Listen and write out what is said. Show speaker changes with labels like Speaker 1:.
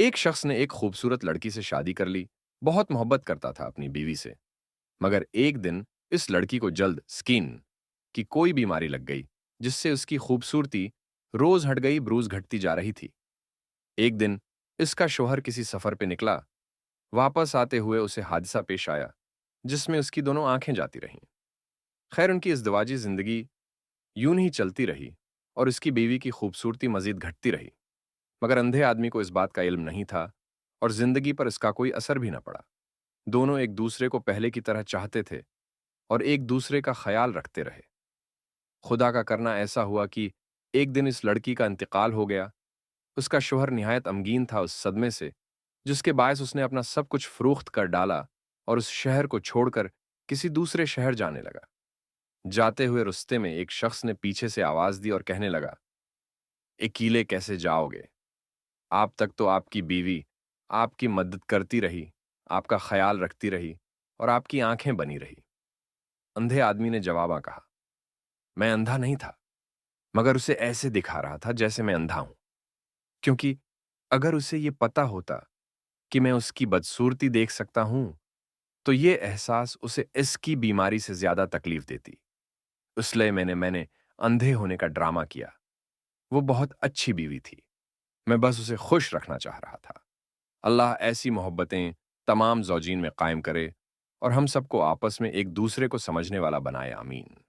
Speaker 1: ایک شخص نے ایک خوبصورت لڑکی سے شادی کر لی، بہت محبت کرتا تھا اپنی بیوی سے، مگر ایک دن اس لڑکی کو جلد سکین کی کوئی بیماری لگ گئی، جس سے اس کی خوبصورتی روز ہٹ گئی، بروز گھٹتی جا رہی تھی۔ ایک دن اس کا شوہر کسی سفر پہ نکلا، واپس آتے ہوئے اسے حادثہ پیش آیا، جس میں اس کی دونوں آنکھیں جاتی رہیں۔ خیر ان کی ازدواجی زندگی یوں ہی چلتی رہی اور اس کی بیوی کی خوبصورتی مزید گھٹتی رہی، مگر اندھے آدمی کو اس بات کا علم نہیں تھا اور زندگی پر اس کا کوئی اثر بھی نہ پڑا۔ دونوں ایک دوسرے کو پہلے کی طرح چاہتے تھے اور ایک دوسرے کا خیال رکھتے رہے۔ خدا کا کرنا ایسا ہوا کہ ایک دن اس لڑکی کا انتقال ہو گیا۔ اس کا شوہر نہایت غمگین تھا اس صدمے سے، جس کے باعث اس نے اپنا سب کچھ فروخت کر ڈالا اور اس شہر کو چھوڑ کر کسی دوسرے شہر جانے لگا۔ جاتے ہوئے رستے میں ایک شخص نے پیچھے سے آواز دی اور کہنے لگا، اکیلے کیسے جاؤ گے؟ آپ تک تو آپ کی بیوی آپ کی مدد کرتی رہی، آپ کا خیال رکھتی رہی اور آپ کی آنکھیں بنی رہی۔ اندھے آدمی نے جواباں کہا، میں اندھا نہیں تھا، مگر اسے ایسے دکھا رہا تھا جیسے میں اندھا ہوں، کیونکہ اگر اسے یہ پتا ہوتا کہ میں اس کی بدصورتی دیکھ سکتا ہوں تو یہ احساس اسے اس کی بیماری سے زیادہ تکلیف دیتی۔ اس لیے میں نے اندھے ہونے کا ڈرامہ کیا۔ وہ بہت اچھی بیوی تھی، میں بس اسے خوش رکھنا چاہ رہا تھا۔ اللہ ایسی محبتیں تمام زوجین میں قائم کرے اور ہم سب کو آپس میں ایک دوسرے کو سمجھنے والا بنائے، آمین۔